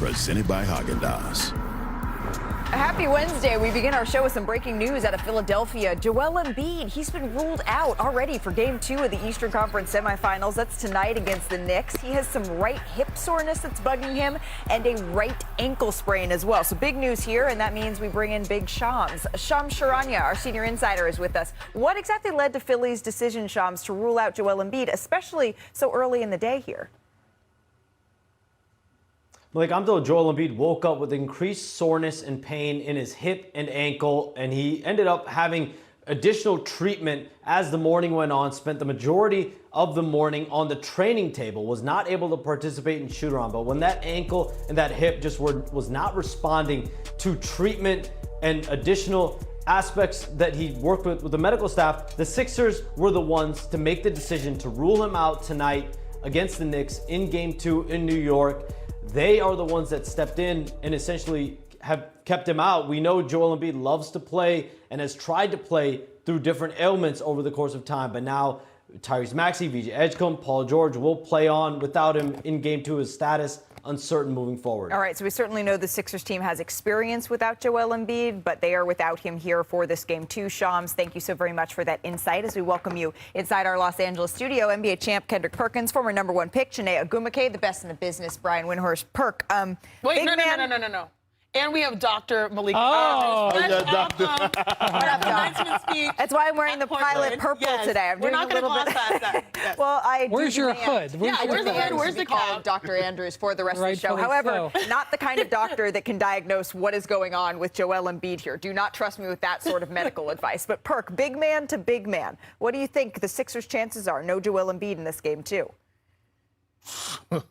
Presented by Haagen-Dazs. Happy Wednesday. We begin our show with some breaking news out of Philadelphia. Joel Embiid, he's been ruled out already for Game 2 of the Eastern Conference semifinals. That's tonight against the Knicks. He has some right hip soreness that's bugging him and a right ankle sprain as well. So big news here, and that means we bring in Big Shams. Shams Charania, our senior insider, is with us. What exactly led to Philly's decision, Shams, to rule out Joel Embiid, especially so early in the day here? Like, I'm told Joel Embiid woke up with increased soreness and pain in his hip and ankle, and he ended up having additional treatment as the morning went on, spent the majority of the morning on the training table, was not able to participate in shoot-around. But when that ankle and that hip just was not responding to treatment and additional aspects that he worked with the medical staff, the Sixers were the ones to make the decision to rule him out tonight against the Knicks in Game 2 in New York. They are the ones that stepped in and essentially have kept him out. We know Joel Embiid loves to play and has tried to play through different ailments over the course of time. But now Tyrese Maxey, VJ Edgecombe, Paul George will play on without him in Game 2. His status uncertain moving forward. All right, so we certainly know the Sixers team has experience without Joel Embiid, but they are without him here for this Game 2. Shams, thank you so very much for that insight as we welcome you inside our Los Angeles studio. NBA champ Kendrick Perkins, former #1 pick Chiney Ogwumike, the best in the business, Brian Windhorst. Perk, Wait, no. And we have Dr. Malik. Doctor. That's why I'm wearing the pilot purple today. We're not going to gloss past that. Yes. Well, where's your hood? Where's the hood? Where's the cap? Dr. Andrews for the rest of the show. However, not the kind of doctor that can diagnose what is going on with Joel Embiid here. Do not trust me with that sort of medical advice. But Perk, big man to big man, what do you think the Sixers' chances are? No Joel Embiid in this game, too.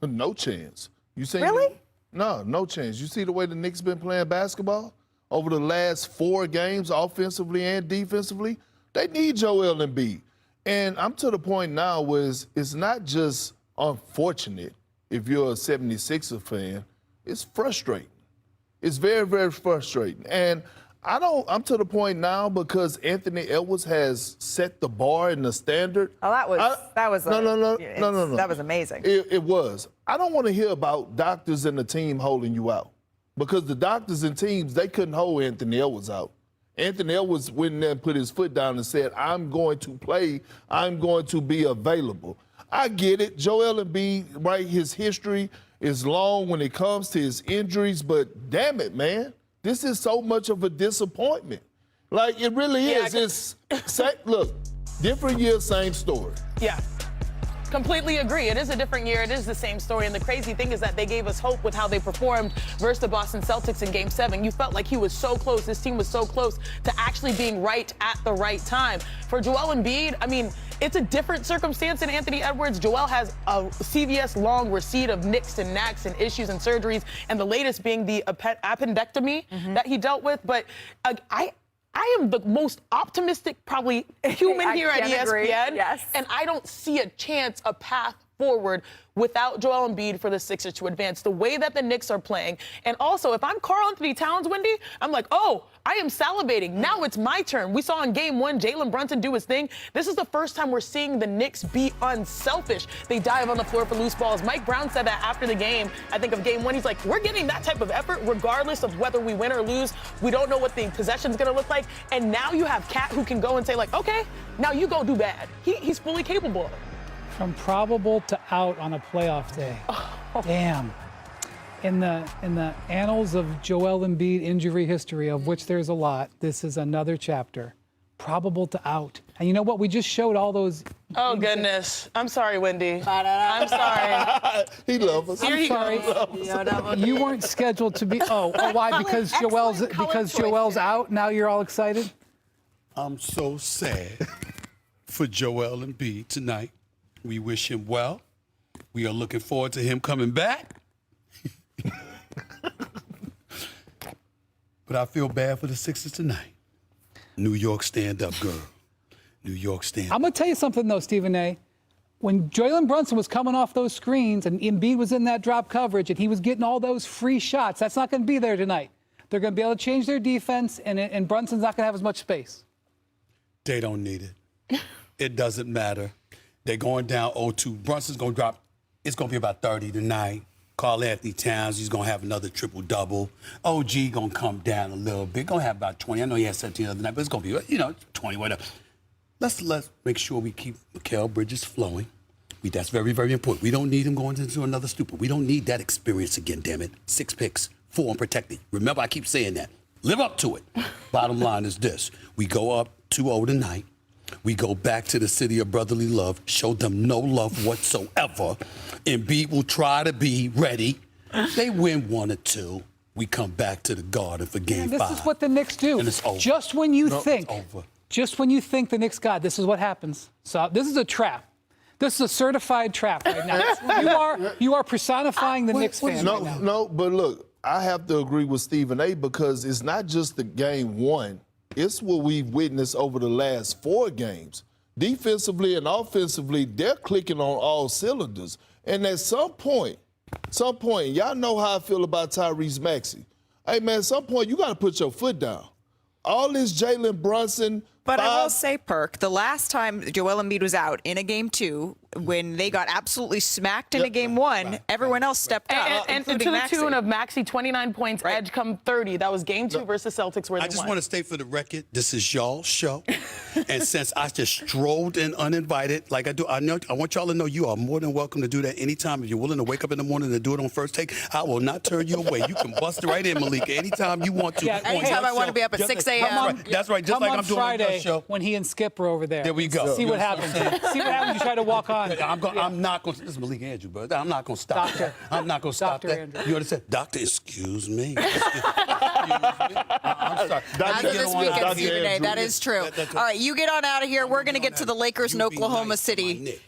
No chance. You say really? No chance. You see the way the Knicks been playing basketball over the last 4 games, offensively and defensively? They need Joel Embiid. And I'm to the point now where it's not just unfortunate if you're a 76er fan. It's frustrating. It's very, very frustrating. And I'm to the point now because Anthony Edwards has set the bar and the standard. Oh, that was amazing. It was. I don't want to hear about doctors and the team holding you out because the doctors and teams, they couldn't hold Anthony Edwards out. Anthony Edwards went in there and put his foot down and said, I'm going to play. I'm going to be available. I get it. Joel Embiid, right, his history is long when it comes to his injuries, but damn it, man. This is so much of a disappointment. Like, it really is. Look, different year, same story. Yeah. Completely agree. It is a different year. It is the same story. And the crazy thing is that they gave us hope with how they performed versus the Boston Celtics in Game 7. You felt like he was so close. This team was so close to actually being right at the right time. For Joel Embiid, I mean, it's a different circumstance than Anthony Edwards. Joel has a CVS long receipt of nicks and knacks and issues and surgeries, and the latest being the appendectomy that he dealt with. But I am the most optimistic, probably, human here at ESPN. Yes. And I don't see a chance, a path forward without Joel Embiid for the Sixers to advance the way that the Knicks are playing. And also, if I'm Karl Anthony Towns, Wendy, I'm like, oh, I am salivating. Now it's my turn. We saw in Game 1 Jalen Brunson do his thing. This is the first time we're seeing the Knicks be unselfish. They dive on the floor for loose balls. Mike Brown said that after the game, I think of Game 1. He's like, we're getting that type of effort regardless of whether we win or lose. We don't know what the possession's going to look like. And now you have Cat who can go and say, like, okay, now you go do bad. He's fully capable of it. From probable to out on a playoff day. Damn. In the annals of Joel Embiid injury history, of which there's a lot, this is another chapter. Probable to out. And you know what? We just showed all those. Oh, goodness. I'm sorry, Wendy. I'm sorry. He loves us. I'm sorry. You weren't scheduled to be. Oh, why? Because Joel's out. Now you're all excited. I'm so sad for Joel Embiid tonight. We wish him well. We are looking forward to him coming back. But I feel bad for the Sixers tonight. New York, stand up, girl. New York, stand up. I'm going to tell you something, though, Stephen A. When Jalen Brunson was coming off those screens and Embiid was in that drop coverage and he was getting all those free shots, that's not going to be there tonight. They're going to be able to change their defense, and Brunson's not going to have as much space. They don't need it. It doesn't matter. They're going down 0-2. Brunson's going to drop. It's going to be about 30 tonight. Karl Anthony Towns, he's going to have another triple-double. OG going to come down a little bit. Going to have about 20. I know he had 17 the other night, but it's going to be, 20, whatever. Let's make sure we keep Mikal Bridges flowing. That's very, very important. We don't need him going into another stupid. We don't need that experience again, damn it. 6 picks, 4 unprotected. Remember, I keep saying that. Live up to it. Bottom line is this. We go up 2-0 tonight. We go back to the city of brotherly love, show them no love whatsoever. Embiid will try to be ready. They win 1 or 2. We come back to the Garden for game 5. This is what the Knicks do. And it's over. Just when you think, it's over. just when you think the Knicks got, this is what happens. So this is a trap. This is a certified trap right now. You are personifying the Knicks fan right now. No, but look, I have to agree with Stephen A. because it's not just the game 1. It's what we've witnessed over the last 4 games. Defensively and offensively, they're clicking on all cylinders. And at some point, y'all know how I feel about Tyrese Maxey. Hey, man, at some point, you got to put your foot down. All this Jalen Brunson. But I will say, Perk, the last time Joel Embiid was out in a game 2, when they got absolutely smacked in a game 1, everyone else stepped up, and to the tune of Maxey, 29 points, Edge come 30. That was game 2 versus Celtics where they won. I just want to state for the record, this is y'all's show. And since I just strolled in uninvited, like I do, I want y'all to know you are more than welcome to do that anytime. If you're willing to wake up in the morning and do it on first take, I will not turn you away. You can bust it right in, Malika, anytime you want to. Yeah, anytime I want to be up at 6 a.m. That's right, just like I'm doing on your show. When he and Skip are over there. There we go. See what happens. See what happens. You try to walk on. I'm not going to. This is Malik Andrew, but I'm not going to stop that. I'm not going to stop that. Andrew. You understand? Doctor, excuse me. I'm sorry. As of this weekend, Stephen A., that is true. All right, you get on out of here. We're going to get to the Lakers in Oklahoma City.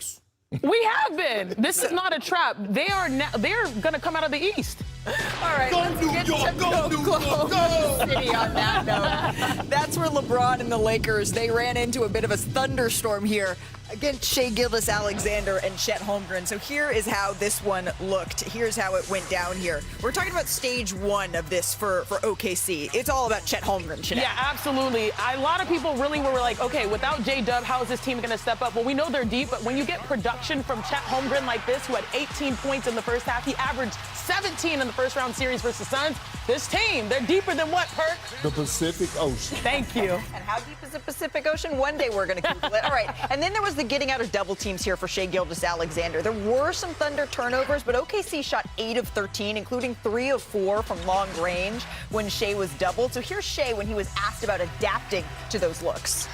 We have been. This is not a trap. They're going to come out of the East. All right, let's get to Oklahoma City on that note. That's where LeBron and the Lakers, they ran into a bit of a thunderstorm here against Shai Gilgeous-Alexander and Chet Holmgren. So here is how this one looked. Here's how it went down here. We're talking about stage 1 of this for OKC. It's all about Chet Holmgren today. Yeah, absolutely. A lot of people really were like, okay, without J-Dub, how is this team going to step up? Well, we know they're deep, but when you get production from Chet Holmgren like this, who had 18 points in the first half, he averaged 17 in the first round series versus Suns. This team, they're deeper than what, Perk? The Pacific Ocean. Thank you. And how deep is the Pacific Ocean? One day we're going to Google it. All right. And then there was the getting out of double teams here for Shai Gilgeous-Alexander. There were some Thunder turnovers, but OKC shot 8 of 13, including 3 of 4 from long range when Shai was doubled. So here's Shai when he was asked about adapting to those looks.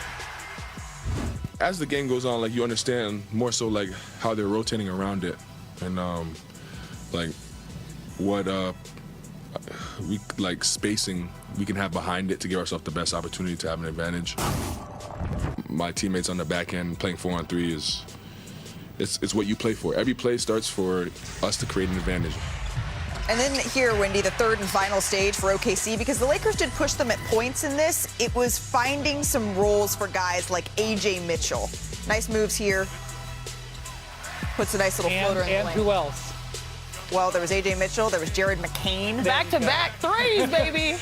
As the game goes on, like, you understand more so like how they're rotating around it, and like what we like spacing we can have behind it to give ourselves the best opportunity to have an advantage. My teammates on the back end playing 4-on-3 is it's what you play for. Every play starts for us to create an advantage. And then here, Wendy, the third and final stage for OKC, because the Lakers did push them at points in this. It was finding some roles for guys like A.J. Mitchell. Nice moves here. Puts a nice little floater in the lane. And who else? Well, there was A.J. Mitchell. There was Jared McCain. Back-to-back threes, baby.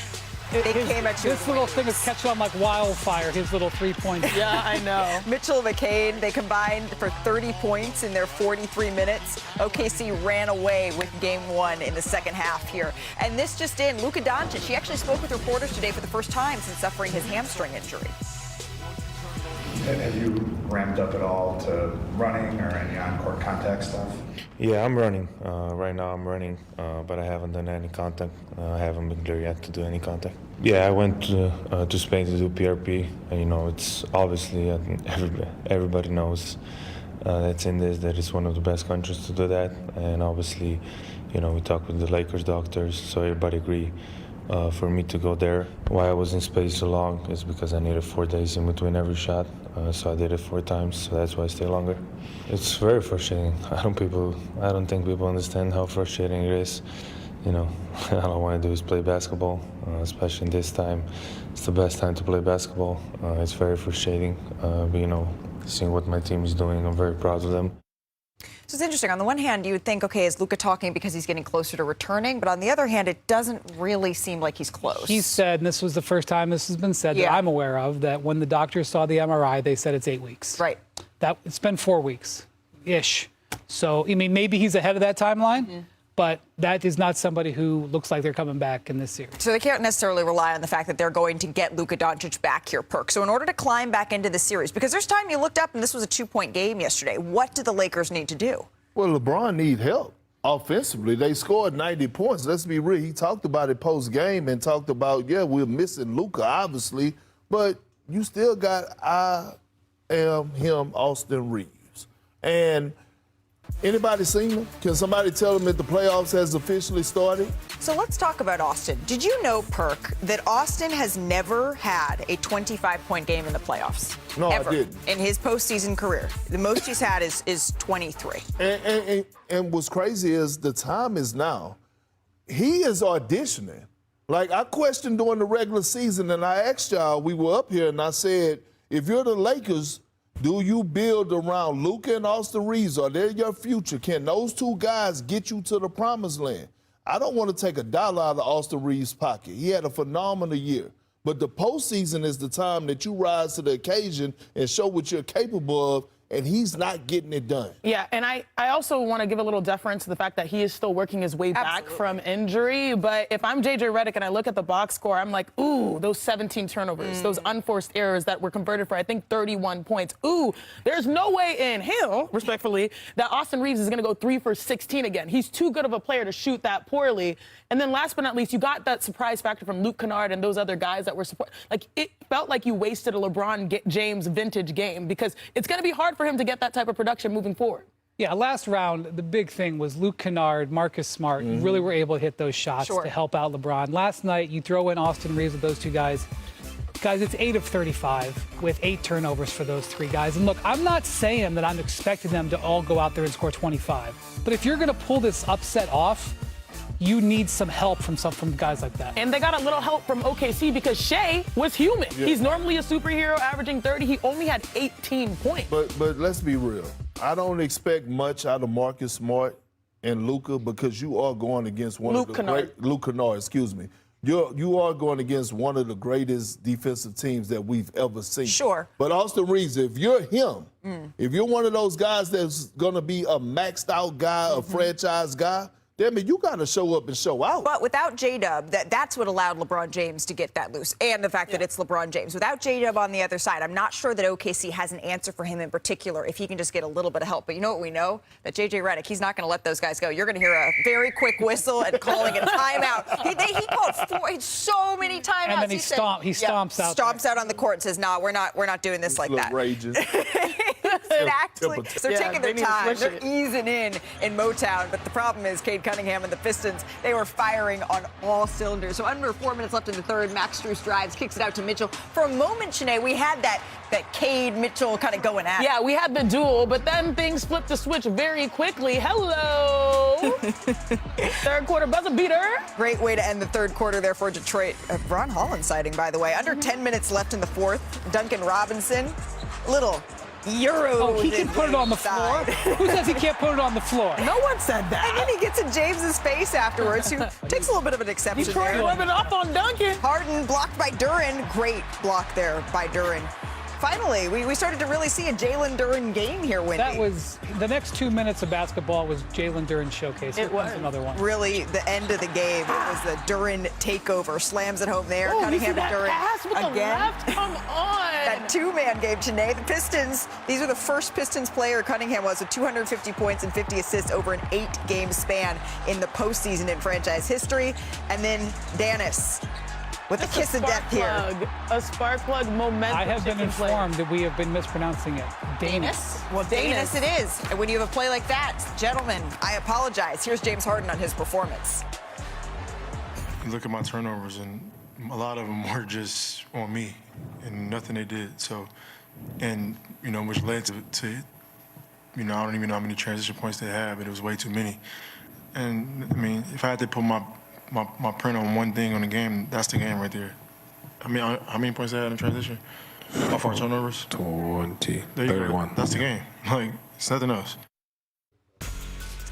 They came at you. This little thing is catching on like wildfire, his little 3-point. Yeah, I know. Mitchell and McCain, they combined for 30 points in their 43 minutes. OKC ran away with game 1 in the second half here. And this just in, Luka Doncic, he actually spoke with reporters today for the first time since suffering his hamstring injury. Have you ramped up at all to running or any on-court contact stuff? Yeah, I'm running. Right now I'm running, but I haven't done any contact. I haven't been clear yet to do any contact. Yeah, I went to Spain to do PRP. And, it's obviously, everybody knows that's in this, that it's one of the best countries to do that. And obviously, we talked with the Lakers doctors, so everybody agree for me to go there. Why I was in space so long is because I needed 4 days in between every shot. So I did it 4 times, so that's why I stay longer. It's very frustrating. I don't think people understand how frustrating it is. All I want to do is play basketball, especially in this time. It's the best time to play basketball. It's very frustrating, but, seeing what my team is doing, I'm very proud of them. So it's interesting. On the one hand, you would think, okay, is Luka talking because he's getting closer to returning? But on the other hand, it doesn't really seem like he's close. He said, and this was the first time this has been said that I'm aware of, that when the doctors saw the MRI, they said it's 8 weeks. Right. It's been 4 weeks-ish. So, maybe he's ahead of that timeline, but that is not somebody who looks like they're coming back in this series. So they can't necessarily rely on the fact that they're going to get Luka Doncic back here, Perk. So in order to climb back into the series, because there's time you looked up and this was a 2-point game yesterday, what do the Lakers need to do? Well, LeBron need help offensively. They scored 90 points. Let's be real. He talked about it post-game and talked about, yeah, we're missing Luka, obviously, but you still got Austin Reeves. And anybody seen him? Can somebody tell them that the playoffs has officially started? So let's talk about Austin. Did you know, Perk, that Austin has never had a 25-point game in the playoffs? No, ever, I didn't. in his postseason career. The most he's had is 23. And what's crazy is the time is now. He is auditioning. Like, I questioned during the regular season, and I asked y'all, we were up here, and I said, if you're the Lakers, do you build around Luka and Austin Reeves? Are they your future? Can those two guys get you to the promised land? I don't want to take a dollar out of Austin Reeves' pocket. He had a phenomenal year. But the postseason is the time that you rise to the occasion and show what you're capable of, and he's not getting it done. Yeah, and I also want to give a little deference to the fact that he is still working his way back from injury. But if I'm J.J. Redick and I look at the box score, I'm like, ooh, those 17 turnovers, those unforced errors that were converted for, I think, 31 points. Ooh, there's no way in hell, respectfully, that Austin Reeves is going to go 3 for 16 again. He's too good of a player to shoot that poorly. And then last but not least, you got that surprise factor from Luke Kennard and those other guys that were support. Like, it felt like you wasted a LeBron James vintage game because it's going to be hard for him to get that type of production moving forward. Yeah, last round, the big thing was Luke Kennard, Marcus Smart really were able to hit those shots to help out LeBron. Last night, you throw in Austin Reeves with those two guys. Guys, it's 8 of 35 with 8 turnovers for those 3 guys. And look, I'm not saying that I'm expecting them to all go out there and score 25. But if you're going to pull this upset off, you need some help from guys like that. And they got a little help from OKC because Shea was human. Yeah. He's normally a superhero averaging 30. He only had 18 points. But let's be real. I don't expect much out of Marcus Smart and Luka because you are going against Luke Kennard, excuse me. You are going against one of the greatest defensive teams that we've ever seen. Sure. But Austin Reeves, if you're him, if you're one of those guys that's going to be a maxed out guy, a franchise guy, damn it, you got to show up and show out. But without J-Dub, that's what allowed LeBron James to get that loose, and the fact that it's LeBron James. Without J-Dub on the other side, I'm not sure that OKC has an answer for him in particular if he can just get a little bit of help. But you know what we know? That J.J. Redick, he's not going to let those guys go. You're going to hear a very quick whistle and calling a timeout. He called so many timeouts. And then he stomps out. Stomps out on the court and says, "No, we're not doing this like that." Rages. Exactly. So they're taking their time. They're easing in Motown. But the problem is Cade Cunningham and the Pistons, they were firing on all cylinders. So under 4 minutes left in the third, Max Strus drives, kicks it out to Mitchell. For a moment, Shanae, we had that Cade Mitchell kind of going at it. Yeah, we had the duel, but then things flipped the switch very quickly. Hello. Third quarter buzzer beater. Great way to end the third quarter there for Detroit. Ron Holland sighting, by the way. Under 10 minutes left in the fourth. Duncan Robinson, little Euro. Oh, he can put it on the floor? Who says he can't put it on the floor? No one said that. And then he gets in James's face afterwards, who takes a little bit of an exception He's there. He's rubbing off on Duncan. Harden blocked by Duren. Great block there by Duren. Finally, we started to really see a Jalen Duren game here, Wendy. That was the next 2 minutes of basketball was Jalen Duren showcase. It was another one. Really, the end of the game. It was the Duren takeover. Slams it home there. Oh, Cunningham that Duren pass with again. The left? Come on. That two-man game today. The Pistons. These are the first Pistons player Cunningham was with 250 points and 50 assists over an 8-game span in the postseason in franchise history. And then Danis. With a kiss of death here. A spark plug momentum. I have been informed that we have been mispronouncing it. Danis? Well, Danis it is. And when you have a play like that, gentlemen, I apologize. Here's James Harden on his performance. You look at my turnovers, and a lot of them were just on me and nothing they did. So, and, which led to I don't even know how many transition points they had, but it was way too many. And, if I had to put my print on one thing on the game, that's the game right there. How many points they had in transition? Off our turnovers? 20, there you 31. Go. That's the game. It's nothing else.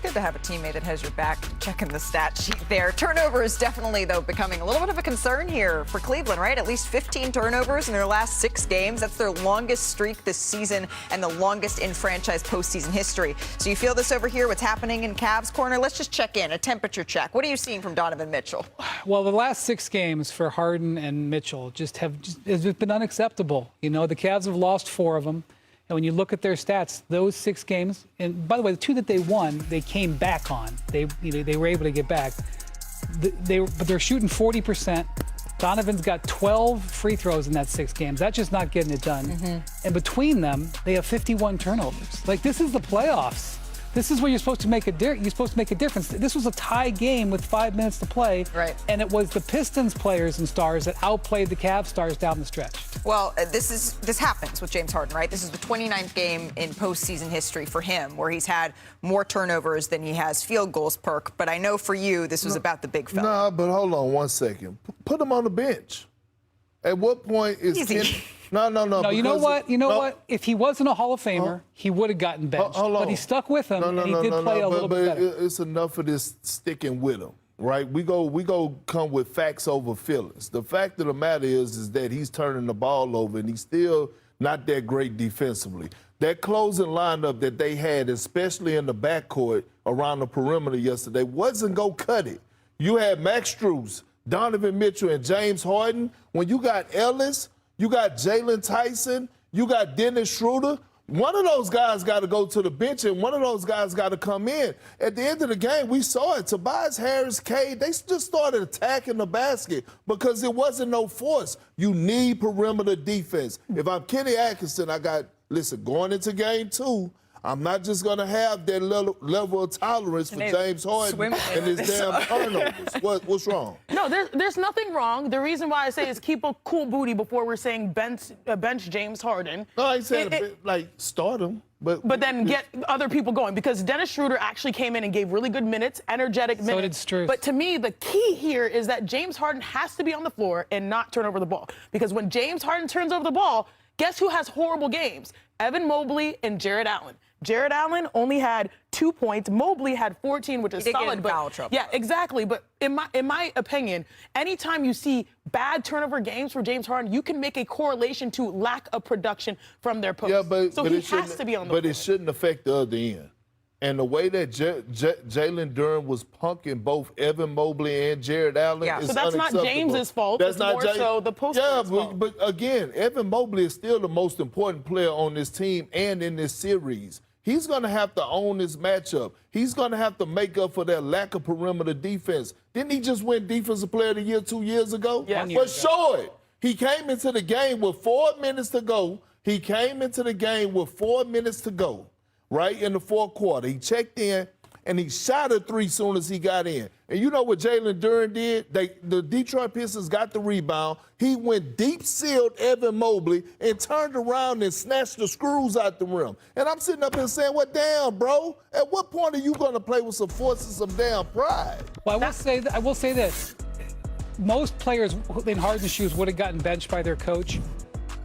Good to have a teammate that has your back. Checking the stat sheet there. Turnover is definitely, though, becoming a little bit of a concern here for Cleveland, right? At least 15 turnovers in their last 6 games. That's their longest streak this season and the longest in franchise postseason history. So you feel this over here, what's happening in Cavs corner? Let's just check in, a temperature check. What are you seeing from Donovan Mitchell? Well, the last 6 games for Harden and Mitchell has been unacceptable. You know, the Cavs have lost 4 of them. And when you look at their stats, those 6 games, and by the way, the 2 that they won, they came back on. They were able to get back. But they're shooting 40%. Donovan's got 12 free throws in that 6 games. That's just not getting it done. And between them, they have 51 turnovers. Like, this is the playoffs. This is where you're supposed to make a difference. This was a tie game with 5 minutes to play. Right. And it was the Pistons players and stars that outplayed the Cavs stars down the stretch. Well, this happens with James Harden, right? This is the 29th game in postseason history for him where he's had more turnovers than he has field goals, Perk. But I know for you, this was about the big fella. Nah, but hold on one second. Put him on the bench. At what point is Easy. No. No, you know what? What? If he wasn't a Hall of Famer, he would have gotten benched. But he stuck with him, and he did play a little bit better. It's enough of this sticking with him, right? We go come with facts over feelings. The fact of the matter is that he's turning the ball over, and he's still not that great defensively. That closing lineup that they had, especially in the backcourt around the perimeter yesterday, wasn't going to cut it. You had Max Strus, Donovan Mitchell, and James Harden. When you got Ellis, you got Jalen Tyson, you got Dennis Schroeder. One of those guys got to go to the bench, and one of those guys got to come in. At the end of the game, we saw it. Tobias Harris, Cade, they just started attacking the basket because it wasn't no force. You need perimeter defense. If I'm Kenny Atkinson, going into game 2, I'm not just going to have that level of tolerance for James Harden and his damn turnovers. What's wrong? No, there's nothing wrong. The reason why I say is keep a cool booty before we're saying bench James Harden. No, I said start him. But then get other people going because Dennis Schroeder actually came in and gave really good minutes, energetic minutes. So did Strus. But to me, the key here is that James Harden has to be on the floor and not turn over the ball. Because when James Harden turns over the ball, guess who has horrible games? Evan Mobley and Jarrett Allen. Jarrett Allen only had 2 points. Mobley had 14, which is solid. Get in foul trouble. Yeah, exactly. But in my opinion, anytime you see bad turnover games for James Harden, you can make a correlation to lack of production from their post. Yeah, but he has to be on the floor. But it shouldn't affect the other end. And the way that Jalen Duren was punking both Evan Mobley and Jarrett Allen is so that's unacceptable. not James's fault. That's it's not more so the post player's fault. But again, Evan Mobley is still the most important player on this team and in this series. He's going to have to own this matchup. He's going to have to make up for that lack of perimeter defense. Didn't he just win Defensive Player of the Year 2 years ago? Yeah. But show it. He came into the game with 4 minutes to go. Right in the 4th quarter. He checked in, and he shot a 3 soon as he got in. And you know what Jalen Duren did? The Detroit Pistons got the rebound. He went deep-sealed Evan Mobley and turned around and snatched the screws out the rim. And I'm sitting up here saying, well, damn, bro, at what point are you going to play with some force and some damn pride? Well, I will say this. Most players in Harden's shoes would have gotten benched by their coach.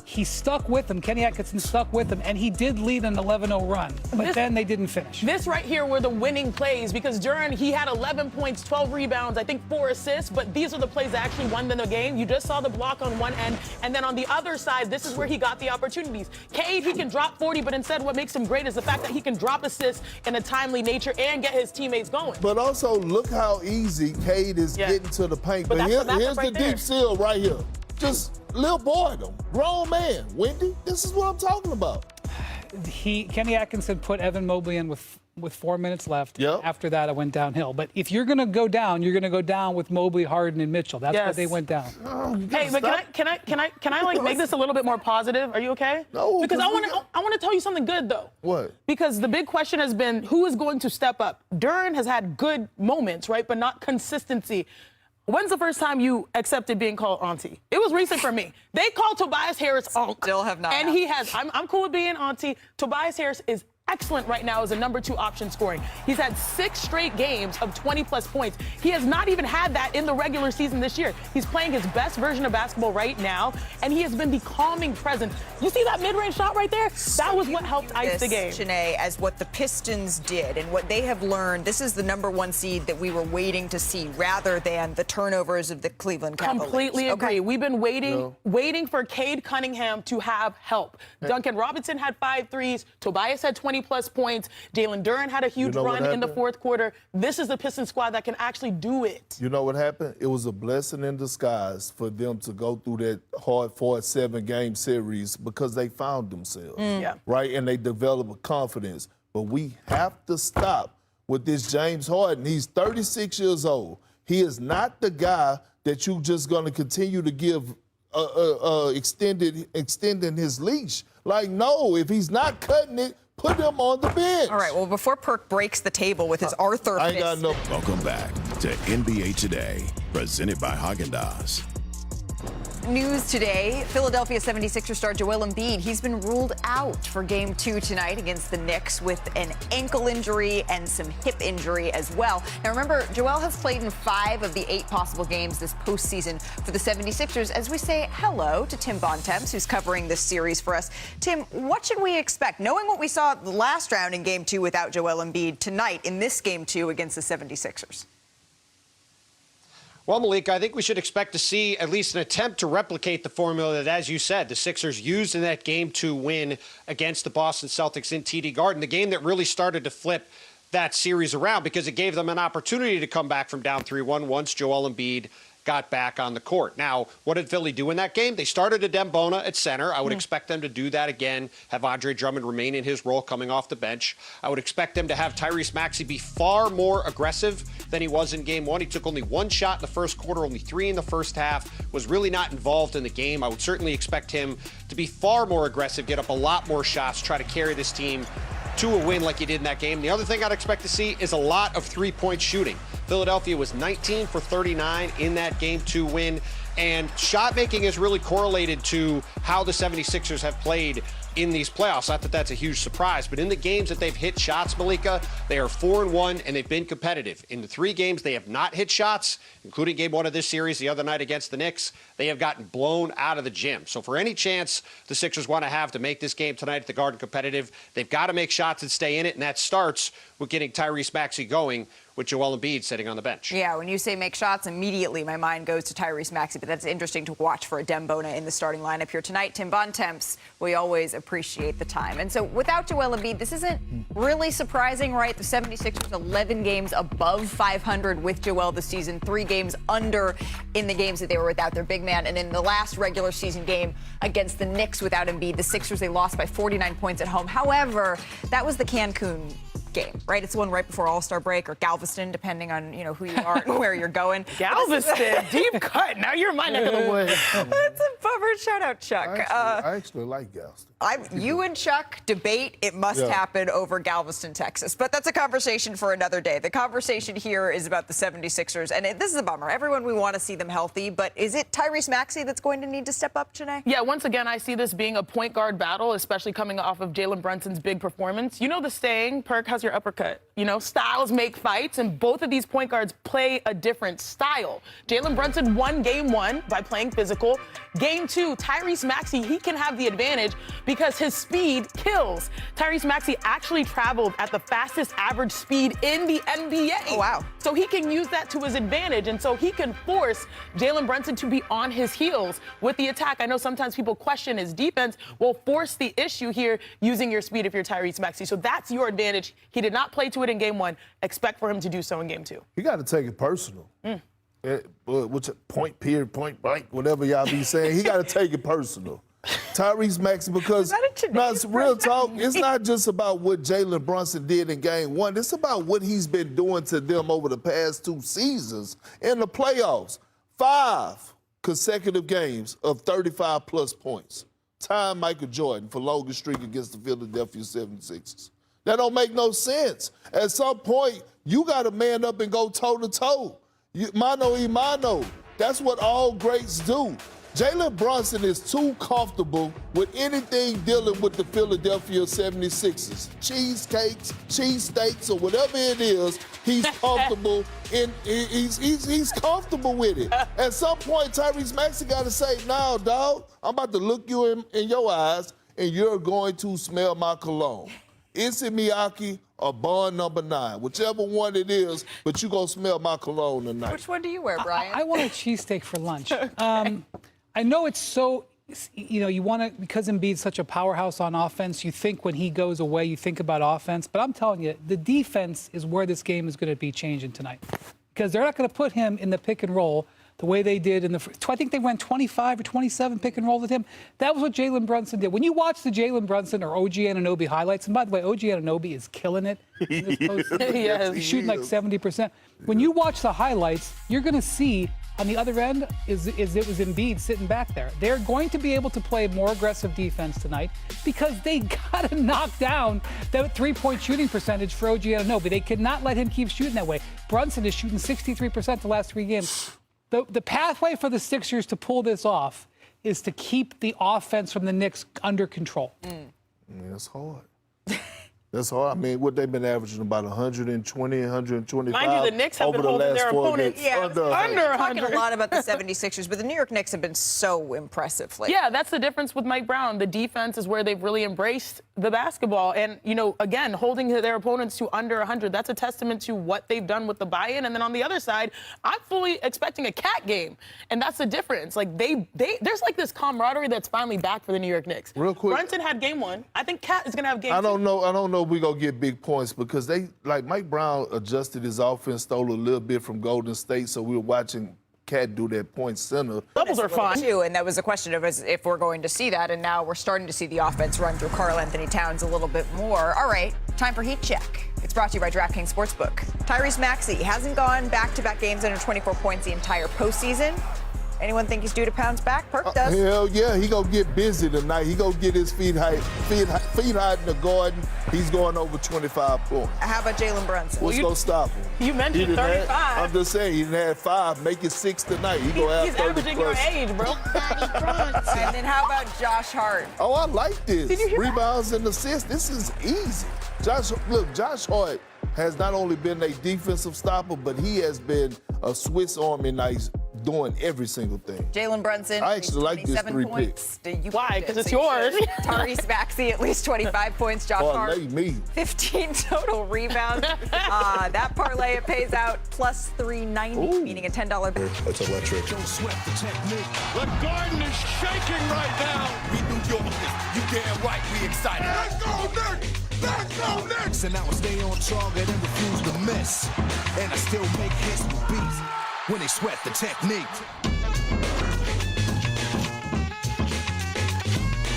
He stuck with them. Kenny Atkinson stuck with them, and he did lead an 11-0 run. But then they didn't finish. This right here were the winning plays because Duren, he had 11 points, 12 rebounds, I think 4 assists, but these are the plays that actually won them the game. You just saw the block on one end, and then on the other side, this is where he got the opportunities. Cade, he can drop 40, but instead what makes him great is the fact that he can drop assists in a timely nature and get his teammates going. But also, look how easy Cade is getting to the paint. But here's the deep seal right here. Just little boredom. Grown man. Wendy, this is what I'm talking about. Kenny Atkinson put Evan Mobley in with 4 minutes left. Yep. After that, it went downhill. But if you're going to go down, you're going to go down with Mobley, Harden, and Mitchell. That's why they went down. Hey, but can I like make this a little bit more positive? Are you okay? No. Because I want to tell you something good though. What? Because the big question has been who is going to step up. Duren has had good moments, right, but not consistency. When's the first time you accepted being called auntie? It was recent for me. They called Tobias Harris uncle. Still have not. And he has. I'm cool with being auntie. Tobias Harris is excellent right now as a number 2 option scoring. He's had 6 straight games of 20-plus points. He has not even had that in the regular season this year. He's playing his best version of basketball right now, and he has been the calming presence. You see that mid-range shot right there? That was what helped ice the game. Janae, as what the Pistons did and what they have learned, this is the number 1 seed that we were waiting to see rather than the turnovers of the Cleveland Cavaliers. Completely agree. We've been waiting for Cade Cunningham to have help. Duncan Robinson had 5 threes. Tobias had 20-plus points. Jalen Duren had a huge run in the fourth quarter. This is the Pistons squad that can actually do it. You know what happened? It was a blessing in disguise for them to go through that hard 4-7-game series because they found themselves, right? And they developed a confidence. But we have to stop with this James Harden. He's 36 years old. He is not the guy that you just going to continue to give extending his leash. Like, no, if he's not cutting it, put him on the bench. All right, well, before Perk breaks the table with his Arthur I ain't got fist. no. Welcome back to NBA Today, presented by Haagen-Dazs. News today, Philadelphia 76er star Joel Embiid, he's been ruled out for Game 2 tonight against the Knicks with an ankle injury and some hip injury as well. Now remember, Joel has played in 5 of the 8 possible games this postseason for the 76ers as we say hello to Tim Bontemps, who's covering this series for us. Tim, what should we expect? Knowing what we saw the last round in Game 2 without Joel Embiid tonight in this Game 2 against the 76ers. Well, Malika, I think we should expect to see at least an attempt to replicate the formula that, as you said, the Sixers used in that Game 2 win against the Boston Celtics in TD Garden, the game that really started to flip that series around because it gave them an opportunity to come back from down 3-1 once Joel Embiid got back on the court. Now, what did Philly do in that game? They started Adem Bona at center. I would expect them to do that again, have Andre Drummond remain in his role coming off the bench. I would expect them to have Tyrese Maxey be far more aggressive than he was in Game 1. He took only 1 shot in the first quarter, only 3 in the first half, was really not involved in the game. I would certainly expect him to be far more aggressive, get up a lot more shots, try to carry this team to a win like he did in that game. The other thing I'd expect to see is a lot of three-point shooting. Philadelphia was 19 for 39 in that Game 2 win, and shot making is really correlated to how the 76ers have played in these playoffs. Not that that's a huge surprise, but in the games that they've hit shots, Malika, they are 4-1 and they've been competitive. In the 3 games they have not hit shots, including Game 1 of this series the other night against the Knicks, they have gotten blown out of the gym. So for any chance the Sixers want to have to make this game tonight at the Garden competitive, they've got to make shots and stay in it, and that starts with getting Tyrese Maxey going with Joel Embiid sitting on the bench. Yeah, when you say make shots, immediately my mind goes to Tyrese Maxey, but that's interesting to watch for Adem Bona in the starting lineup here tonight. Tim Bontemps, we always appreciate the time. And so without Joel Embiid, this isn't really surprising, right? The 76ers 11 games above 500 with Joel this season, 3 games under in the games that they were without their big man. And in the last regular season game against the Knicks without Embiid, the Sixers, they lost by 49 points at home. However, that was the Cancun game, right? It's the one right before All-Star break, or Galveston, depending on who you are and where you're going. Galveston, deep cut. Now you're my neck of the woods. That's a bummer. Shout out, Chuck. I actually like Galveston. You and Chuck debate. It must happen over Galveston, Texas. But that's a conversation for another day. The conversation here is about the 76ers. And this is a bummer. Everyone, we want to see them healthy. But is it Tyrese Maxey that's going to need to step up, Janae? Yeah, once again, I see this being a point guard battle, especially coming off of Jalen Brunson's big performance. You know the saying, Perk has your uppercut. Styles make fights, and both of these point guards play a different style. Jalen Brunson won Game 1 by playing physical. Game 2, Tyrese Maxey, he can have the advantage because his speed kills. Tyrese Maxey actually traveled at the fastest average speed in the NBA. Oh, wow. So he can use that to his advantage, and so he can force Jalen Brunson to be on his heels with the attack. I know sometimes people question his defense. Well, force the issue here using your speed if you're Tyrese Maxey. So that's your advantage. He did not play to it in Game 1. Expect for him to do so in Game 2. You got to take it personal. Which point, period, point, blank, whatever y'all be saying. He got to take it personal. Tyrese Maxey, because it's real talk, it's not just about what Jalen Brunson did in Game 1. It's about what he's been doing to them over the past 2 seasons in the playoffs. 5 consecutive games of 35-plus points. Tying Michael Jordan for longest streak against the Philadelphia 76ers. That don't make no sense. At some point, you got to man up and go toe-to-toe. Mano y mano. That's what all greats do. Jalen Brunson is too comfortable with anything dealing with the Philadelphia 76ers. Cheesecakes, cheesesteaks, or whatever it is, he's comfortable he's comfortable with it. At some point, Tyrese Maxey got to say, "Now, dog, I'm about to look you in your eyes, and you're going to smell my cologne. Issey Miyake or Bond number 9, whichever one it is, but you're going to smell my cologne tonight." Which one do you wear, Brian? I want a cheesesteak for lunch. I know it's so, you want to, because Embiid's such a powerhouse on offense, you think when he goes away, you think about offense. But I'm telling you, the defense is where this game is going to be changing tonight. Because they're not going to put him in the pick and roll the way they did in the first. I think they went 25 or 27 pick and roll with him. That was what Jalen Brunson did. When you watch the Jalen Brunson or OG Anunoby highlights, and by the way, OG Anunoby is killing it in this postseason. Yes, He's shooting like 70%. When you watch the highlights, you're going to see on the other end is it was Embiid sitting back there. They're going to be able to play more aggressive defense tonight because they got to knock down that three-point shooting percentage for OG Anunoby. They cannot let him keep shooting that way. Brunson is shooting 63% the last 3 games. The pathway for the Sixers to pull this off is to keep the offense from the Knicks under control. Yeah, it's hard. That's hard. I mean, what they've been averaging about 120, 125 Mind you, the Knicks have over been the holding last their 4 opponents games. under We're talking 100. a lot about the 76ers, but the New York Knicks have been so impressive lately. Yeah, that's the difference with Mike Brown. The defense is where they've really embraced the basketball. And, again, holding their opponents to under 100, that's a testament to what they've done with the buy-in. And then on the other side, I'm fully expecting a cat game. And that's the difference. Like, there's like this camaraderie that's finally back for the New York Knicks. Real quick. Brunson had game 1. I think Cat is going to have game 2. I don't know if we're going to get big points because Mike Brown adjusted his offense, stole a little bit from Golden State, so we were watching Cat do that point center. Doubles are fun. Too, and that was a question of if we're going to see that, and now we're starting to see the offense run through Karl Anthony Towns a little bit more. All right, time for Heat Check. It's brought to you by DraftKings Sportsbook. Tyrese Maxey hasn't gone back-to-back games under 24 points the entire postseason. Anyone think he's due to pounce back? Perk does. Hell yeah, he gonna get busy tonight. He gonna get his feet high in the garden. He's going over 25 points. How about Jalen Brunson? What's gonna stop him? You mentioned He done 35. I'm just saying, he done had 5. Make it 6 tonight. He gonna have He's 30 averaging your plus. age, bro. And then how about Josh Hart? Oh, I like this. Did you hear that? Rebounds and assists. This is easy. Josh Hart has not only been a defensive stopper, but he has been a Swiss Army knife doing every single thing. Jalen Brunson. I actually like this 27 3 points. Why? Because it's yours. Tyrese Maxey at least 25 points. Josh Hart. Parlay me. 15 total rebounds. That parlay, it pays out plus 390, meaning a $10 bet. That's electric. Don't sweat the technique. The garden is shaking right now. We New Yorkers, you damn right we excited. Let's go Knicks! Let's go Knicks! And I will stay on target and refuse to miss. And I still make hits with beats when they sweat the technique.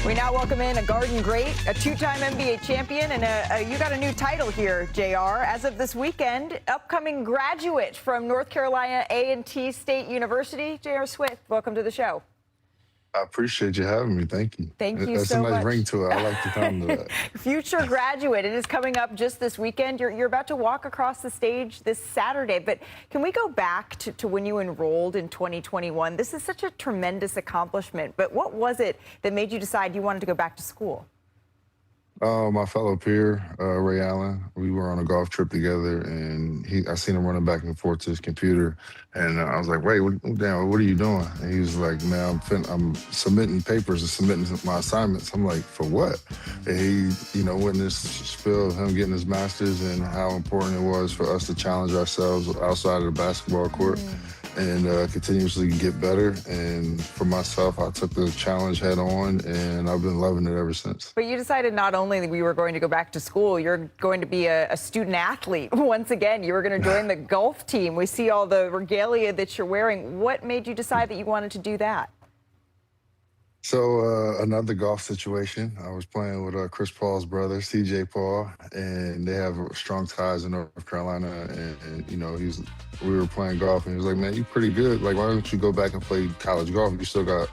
We now welcome in a Garden great, a 2-time NBA champion, and you got a new title here, JR. As of this weekend, upcoming graduate from North Carolina A&T State University, J.R. Swift. Welcome to the show. I appreciate you having me. Thank you. Thank you That's so a nice much. ring to it. I like the sound of that. Future graduate. It is coming up just this weekend. You're about to walk across the stage this Saturday. But can we go back to when you enrolled in 2021? This is such a tremendous accomplishment. But what was it that made you decide you wanted to go back to school? My fellow peer, Ray Allen, we were on a golf trip together, and I seen him running back and forth to his computer, and I was like, Ray, what are you doing? And he was like, man, I'm submitting papers and submitting my assignments. I'm like, for what? And he, went in this spiel of him getting his master's and how important it was for us to challenge ourselves outside of the basketball court. And continuously get better. And for myself, I took the challenge head on, and I've been loving it ever since. But you decided not only that we were going to go back to school, you're going to be a student athlete. Once again, you were going to join the golf team. We see all the regalia that you're wearing. What made you decide that you wanted to do that? So another golf situation. I was playing with Chris Paul's brother, CJ Paul, and they have strong ties in North Carolina. And we were playing golf, and he was like, "Man, you're pretty good. Like, why don't you go back and play college golf? You still got,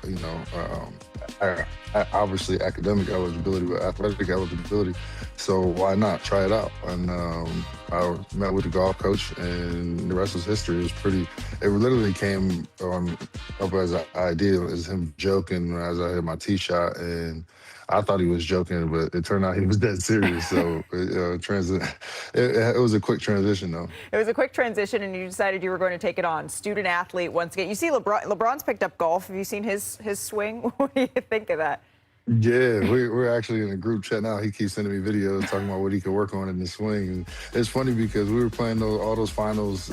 obviously academic eligibility, but athletic eligibility. So why not try it out? And I met with the golf coach, and the rest is history. It literally came up as an idea, as him joking as I hit my tee shot, and I thought he was joking, but it turned out he was dead serious. So it was a quick transition, though. It was a quick transition, and you decided you were going to take it on. Student athlete once again. You see LeBron's picked up golf. Have you seen his swing? What do you think of that? Yeah, we're actually in a group chat now. He keeps sending me videos talking about what he could work on in the swing. And it's funny because we were playing all those finals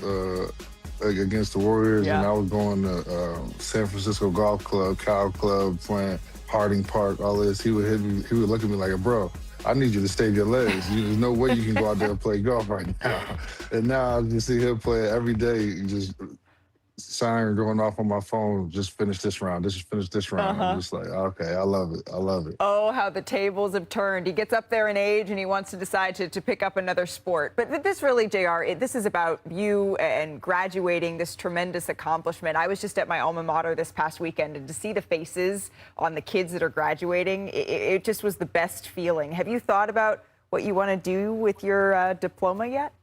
against the Warriors, and I was going to San Francisco Golf Club, Cow Club, playing Harding Park, all this. He would hit me. He would look at me like, bro, I need you to save your legs. There's no way you can go out there and play golf right now. And now I just see him play every day, just siren going off on my phone, just finish this round, just finish this round. I'm just like, okay, I love it. I love it. Oh, how the tables have turned. He gets up there in age and he wants to decide to pick up another sport. But this really, JR, this is about you and graduating, this tremendous accomplishment. I was just at my alma mater this past weekend, and to see the faces on the kids that are graduating, it just was the best feeling. Have you thought about what you want to do with your diploma yet?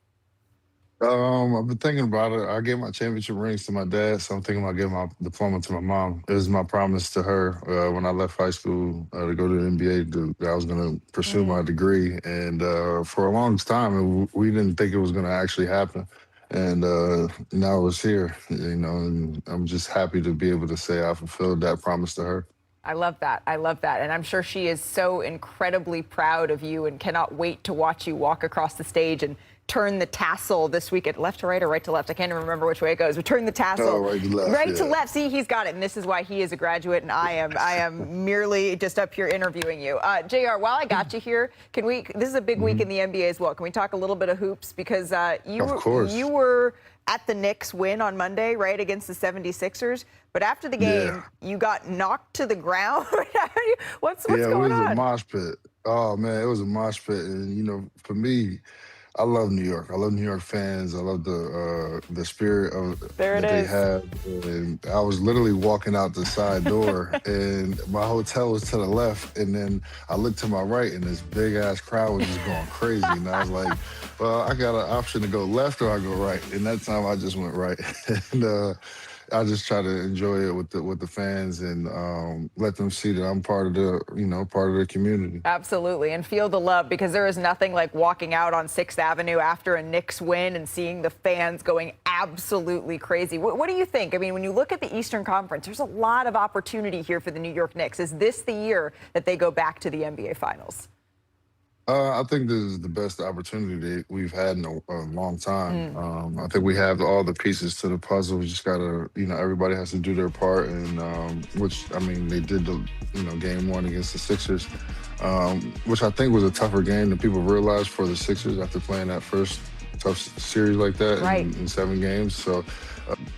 I've been thinking about it. I gave my championship rings to my dad, so I'm thinking about giving my diploma to my mom. It was my promise to her when I left high school to go to the NBA that I was going to pursue my degree. And for a long time, we didn't think it was going to actually happen. And now it's here, and I'm just happy to be able to say I fulfilled that promise to her. I love that. I love that. And I'm sure she is so incredibly proud of you and cannot wait to watch you walk across the stage and turn the tassel this weekend. Left to right or right to left? I can't even remember which way it goes. But turn the tassel. Right to left. Right to left. See, he's got it. And this is why he is a graduate and I am merely just up here interviewing you. JR, while I got you here, this is a big week in the NBA as well. Can we talk a little bit of hoops? Because you were at the Knicks win on Monday, right, against the 76ers. But after the game, you got knocked to the ground. What's going on? Yeah, it was a mosh pit. Oh, man, it was a mosh pit. And, for me, I love New York. I love New York fans. I love the spirit that they have. And I was literally walking out the side door, and my hotel was to the left. And then I looked to my right, and this big ass crowd was just going crazy. And I was like, well, I got an option to go left or I go right. And that time I just went right. And I just try to enjoy it with the fans and let them see that I'm part of the community. Absolutely, and feel the love, because there is nothing like walking out on 6th Avenue after a Knicks win and seeing the fans going absolutely crazy. What do you think? I mean, when you look at the Eastern Conference, there's a lot of opportunity here for the New York Knicks. Is this the year that they go back to the NBA Finals? I think this is the best opportunity that we've had in a long time. I think we have all the pieces to the puzzle. We just gotta, everybody has to do their part, and they did the, game one against the Sixers, which I think was a tougher game than people realized for the Sixers after playing that first tough series like that in 7 games. So,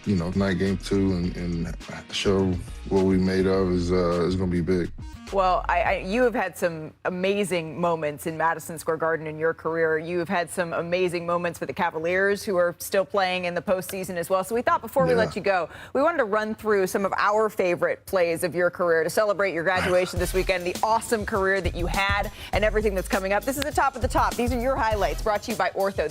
tonight game 2 and show what we made of is gonna be big. Well, you have had some amazing moments in Madison Square Garden in your career. You have had some amazing moments with the Cavaliers, who are still playing in the postseason as well. So we thought before we let you go, we wanted to run through some of our favorite plays of your career to celebrate your graduation this weekend, the awesome career that you had, and everything that's coming up. This is the top of the top. These are your highlights, brought to you by Ortho.